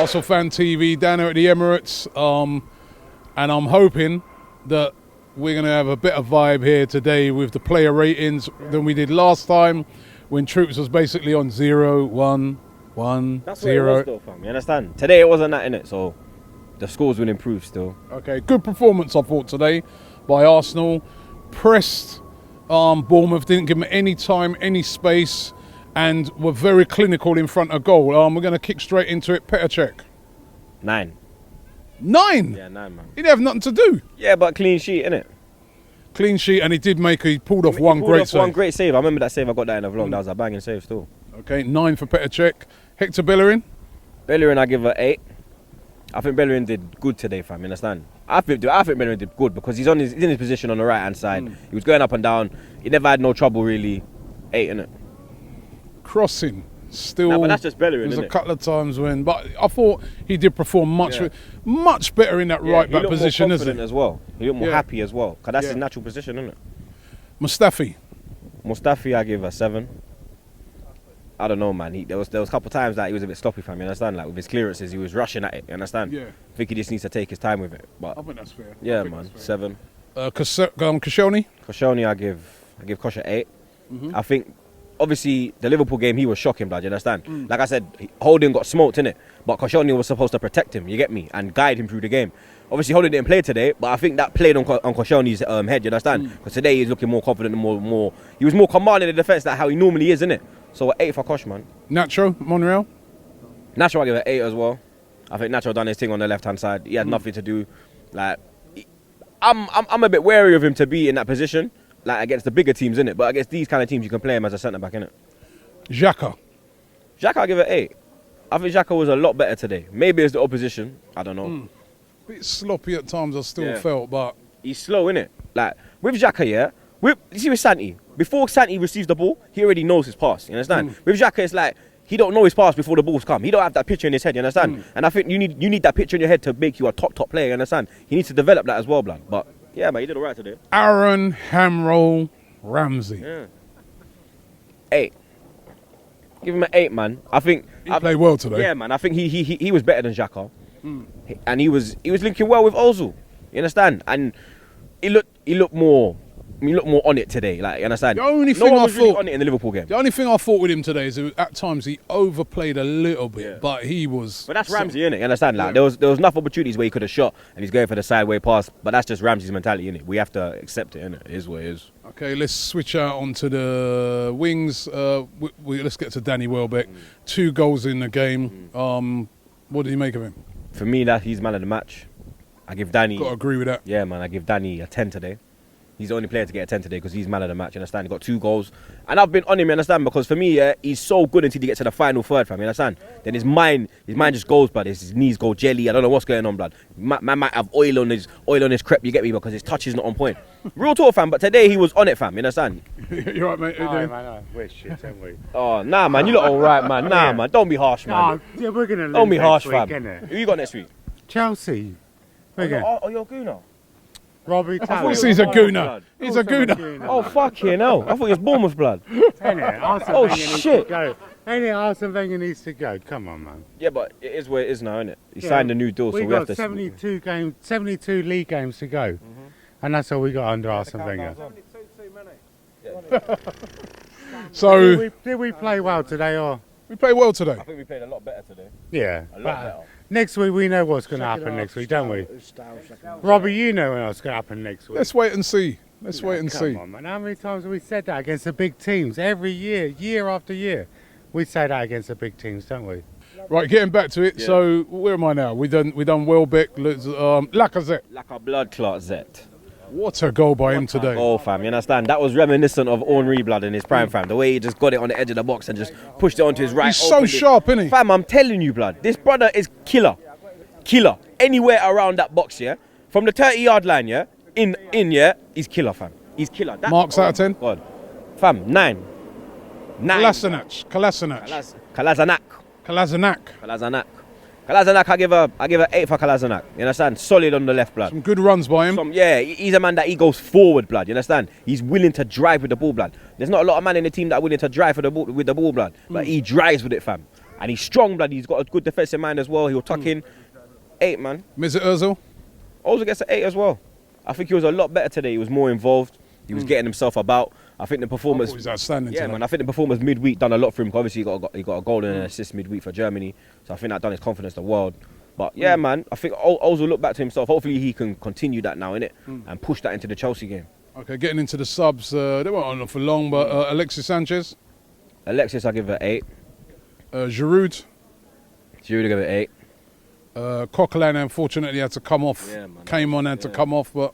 ArsenalFanTV down here at the Emirates, and I'm hoping that we're going to have a better vibe here today with the player ratings than we did last time when Troopz was basically on 0, 1, 1, That's 0. what it was though, fam. You understand? Today it wasn't that, innit? So the scores will improve still. Okay, good performance I thought today by Arsenal. Pressed Bournemouth, didn't give them any time, any space, and were very clinical in front of goal. We're going to kick straight into it. Petr Cech. 9. 9? Yeah, 9, man. He didn't have nothing to do. Yeah, but clean sheet, innit? Clean sheet, and he pulled off one great save. One great save. I remember that save. I got that in the vlog. That was a banging save still. Okay, 9 for Petr Cech. Hector Bellerin. Bellerin, I give her 8. I think Bellerin did good today, fam. You understand? I think Bellerin did good because he's in his position on the right hand side. He was going up and down. He never had no trouble really. 8, innit? Crossing. Still, nah, but that's just Bellerin, there's isn't a couple of times when, but I thought he did perform much better in that right back position, more isn't he? As well. He looked more happy as well, because that's his natural position, isn't it? Mustafi, I give a 7. I don't know, man. There was a couple of times that he was a bit sloppy, fam. You understand? Like with his clearances, he was rushing at it. You understand? Yeah. I think he just needs to take his time with it. But I think that's fair. Yeah, man. 7. Koscielny. Koscielny, I give Kosha 8. I think. Obviously, the Liverpool game, he was shocking, blood, you understand? Like I said, Holding got smoked, innit? But Koscielny was supposed to protect him, you get me? And guide him through the game. Obviously, Holding didn't play today, but I think that played on Koscielny's head, you understand? Because today he's looking more confident and more... He was more commanding in the defence, like how he normally is, innit? So, 8 for Kosh, man. Nacho, Monreal? Nacho, I give it 8 as well. I think Nacho done his thing on the left-hand side. He had nothing to do. Like, I'm a bit wary of him to be in that position. Like against the bigger teams, innit? But against these kind of teams, you can play him as a centre-back, innit? Xhaka, I give it 8. I think Xhaka was a lot better today. Maybe it's the opposition. I don't know. Bit sloppy at times, I still felt, but... He's slow, innit? Like, with Xhaka, you see with Santi, before Santi receives the ball, he already knows his pass, you understand? With Xhaka, it's like, he don't know his pass before the balls come. He don't have that picture in his head, you understand? And I think you need that picture in your head to make you a top player, you understand? He needs to develop that as well, blood. But... yeah, man, he did all right today. Aaron Hamroll Ramsey. Yeah. 8. Give him an 8, man. I think he played well today. Yeah, man. I think he was better than Xhaka, and he was linking well with Ozil. You understand? And he looked more on it today. Like, you understand? The only thing I was thought really on it in the Liverpool game. The only thing I thought with him today is that at times he overplayed a little bit, but he was. But that's Ramsey, innit? You understand? Like there was enough opportunities where he could have shot, and he's going for the sideway pass. But that's just Ramsey's mentality, innit? We have to accept it, innit? It is what it is. Okay, let's switch out onto the wings. Let's get to Danny Welbeck. 2 goals in the game. What did you make of him? For me, he's man of the match. I give Danny. Got to agree with that. Yeah, man. I give Danny a 10 today. He's the only player to get a 10 today because he's man of the match, you understand? He got 2 goals. And I've been on him, you understand? Because for me, he's so good until he gets to the final third, fam, you understand? Then his mind just goes, blood. His knees go jelly. I don't know what's going on, blood. Man might have oil on his crepe, you get me? Because his touch is not on point. Real talk, fam, but today he was on it, fam, you understand? You're right, mate. Aye, man, we're shit, haven't we? Oh, nah, man, you look all right, man. Nah, man, don't be harsh, man. Yeah, we're going to lose Don't be harsh, next week, fam. innit? Who you got next week? Chelsea. Oh, you're a gooner. Robbie Taylor. He's a gooner. He's a gooner. Oh, fucking hell. I thought he was Bournemouth blood. Oh, shit. Arsene Wenger needs to go. Come on, man. Yeah, but it is where it is now, isn't it? He signed a new deal, so we have to... 72 league games to go. And that's all we got under Arsene Wenger. So... Did we play well today, or...? We played well today. I think we played a lot better today. Yeah. A lot better. Next week, we know what's going to happen next week, don't we? Robbie, you know what's going to happen next week. Let's wait and see. Let's wait and see. Come on, man. How many times have we said that against the big teams? Every year after year. We say that against the big teams, don't we? Right, getting back to it. Yeah. So, where am I now? We done Welbeck, Lacazette. Like a blood clot Zet. What a goal by him today. Oh, fam, you understand? That was reminiscent of Henry blood in his prime, fam. The way he just got it on the edge of the box and just pushed it onto his right. He's so sharp, isn't he? Fam, I'm telling you, blood. This brother is killer. Killer. Anywhere around that box, yeah? From the 30-yard line, yeah? Yeah? He's killer, fam. He's killer. Marks out of 10? God. Fam, 9. Kolasinac, I give a 8 for Kolasinac. You understand? Solid on the left, blood. Some good runs by him. He's a man that he goes forward, blood. You understand? He's willing to drive with the ball, blood. There's not a lot of men in the team that are willing to drive with the ball, blood. But he drives with it, fam. and he's strong, blood. He's got a good defensive mind as well. He'll tuck in. 8, man. Mesut Ozil? Ozil gets an 8 as well. I think he was a lot better today. He was more involved. He was getting himself about. I think the performance. He was outstanding. Yeah, tonight. man. I think the performance midweek done a lot for him. Obviously, he got a goal and an assist midweek for Germany. So I think that done his confidence the world. But yeah, man. I think Ozil look back to himself. Hopefully, he can continue that now, innit, and push that into the Chelsea game. Okay, getting into the subs. They weren't on for long, but Alexis Sanchez, Alexis, I give it 8. Giroud, Giroud, I give it 8. Coquelin, unfortunately, had to come off. Yeah, man. Came on, had to come off, but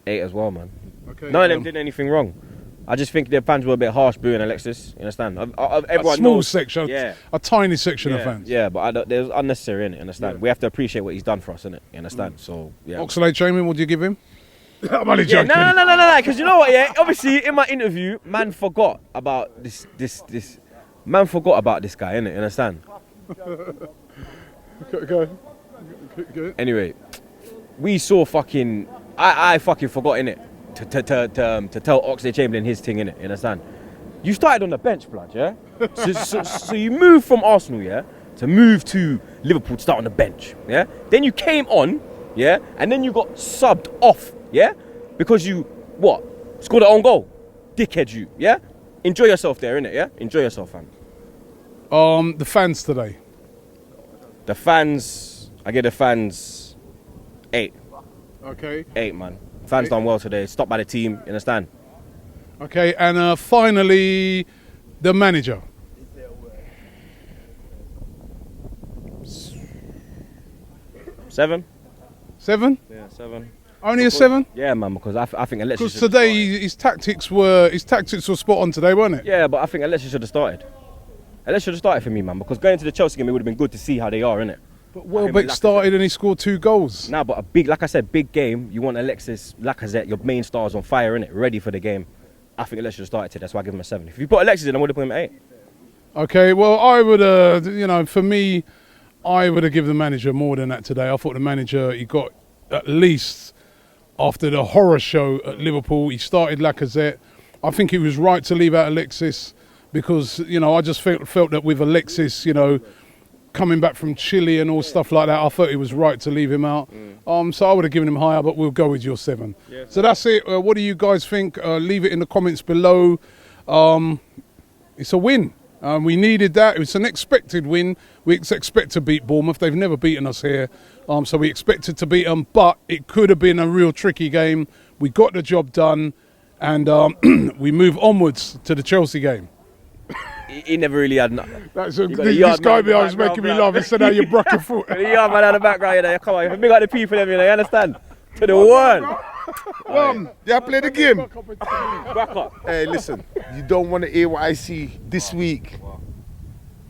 8 as well, man. okay. None of them did anything wrong. I just think their fans were a bit harsh booing Alexis. You understand? Everyone a small knows, section, yeah, a tiny section of fans. Yeah, but there's unnecessary in it. Understand? Yeah. We have to appreciate what he's done for us, innit? You understand? So yeah. Oxlade-Chamberlain, what do you give him? I'm only Yeah, joking. no. Because you know what? Yeah, obviously in my interview, man forgot about this. Man forgot about this guy, innit? You understand? Go. Anyway, we saw fucking. I fucking forgot, innit? To tell Oxlade-Chamberlain his thing, innit? You understand? You started on the bench, blood, yeah? So you moved from Arsenal, yeah? To move to Liverpool to start on the bench, yeah? Then you came on, yeah? And then you got subbed off, yeah? Because you, what? Scored an own goal. Dickhead you, yeah? Enjoy yourself there, innit, yeah? Enjoy yourself, fam. The fans today. The fans, I give the fans 8. Okay. 8, man. Fans done well today. Stopped by the team, you understand? Okay, and finally, the manager. 7? 7? Yeah, 7. Only a 7? Yeah, man, because I think Alexis Because should have today started. his tactics were spot on today, weren't it? Yeah, but I think Alexis should have started. Alexis should have started for me, man, because going to the Chelsea game, it would have been good to see how they are, innit? But Welbeck started and he scored 2 goals. Nah, but like I said, big game. You want Alexis, Lacazette, your main stars on fire, innit? Ready for the game. I think Alexis should have started today. That's why I give him a 7. If you put Alexis in, I would have put him at 8. Okay, well, I would, for me, I would have given the manager more than that today. I thought the manager, he got at least, after the horror show at Liverpool, he started Lacazette. I think he was right to leave out Alexis because, I just felt that with Alexis, coming back from Chile and all stuff like that, I thought it was right to leave him out. So I would have given him higher, but we'll go with your 7. Yeah. So that's it. What do you guys think? Leave it in the comments below. It's a win. We needed that. It was an expected win. We expect to beat Bournemouth. They've never beaten us here. So we expected to beat them, but it could have been a real tricky game. We got the job done, and we move onwards to the Chelsea game. He never really had nothing. This guy behind was making me laugh. He said, "How you broke your foot?" Yeah, man, out the background, you know. Come on, big up the people, you know, you understand? To the one. Yeah, play the game. Back up. Hey, listen, you don't want to hear what I see this week.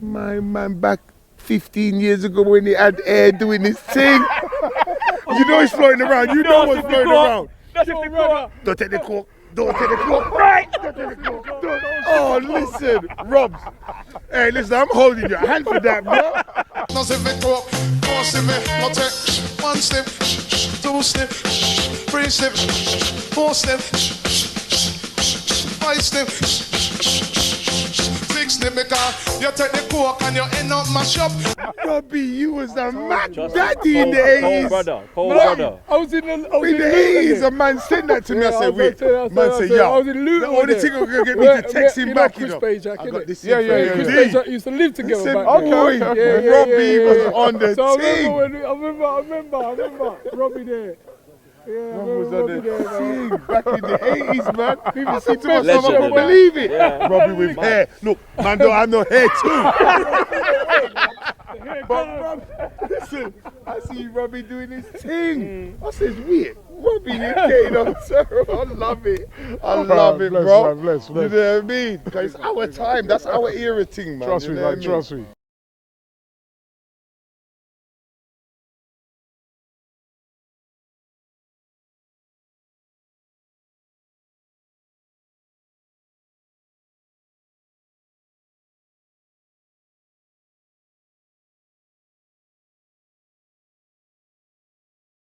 My man back 15 years ago when he had air doing his thing. You know he's floating around. You know what's floating around. Don't take the cork. Don't take the cork. Right. Don't take the cork. Oh, listen, Robs. Hey, listen, I'm holding your hand for that, bro. No se ve cork, 4 step, no take 1 step, 2 step, 3 step, 4 step, 5 step, 6 step, because you take the cork and you end up mash up. Robbie, you was a mad daddy in the 80s. Cold brother. I was in the In the 80s, a man said that to me. I said, wait. Man said, yo. I was in Luton. The only thing I'm going to get me to text him back, you know. I got this. Yeah. Indeed. I used to live together Listen, back boy, then. Robbie was on the So team. I remember Robbie there. Yeah, Was on the there, team back in the 80s, man. People see to myself, I Legend, can't man. believe it. Yeah. Robbie with hair. Look, man, don't have no hair too. But Rob, listen, I see Robbie doing his thing. I says, weird. Robbie, you're getting on terrible. I love it. I love it, bless, bro. man, bless. You know what I mean? Because it's our time. That's our era thing, man. Trust You me, know what I man, mean? trust me.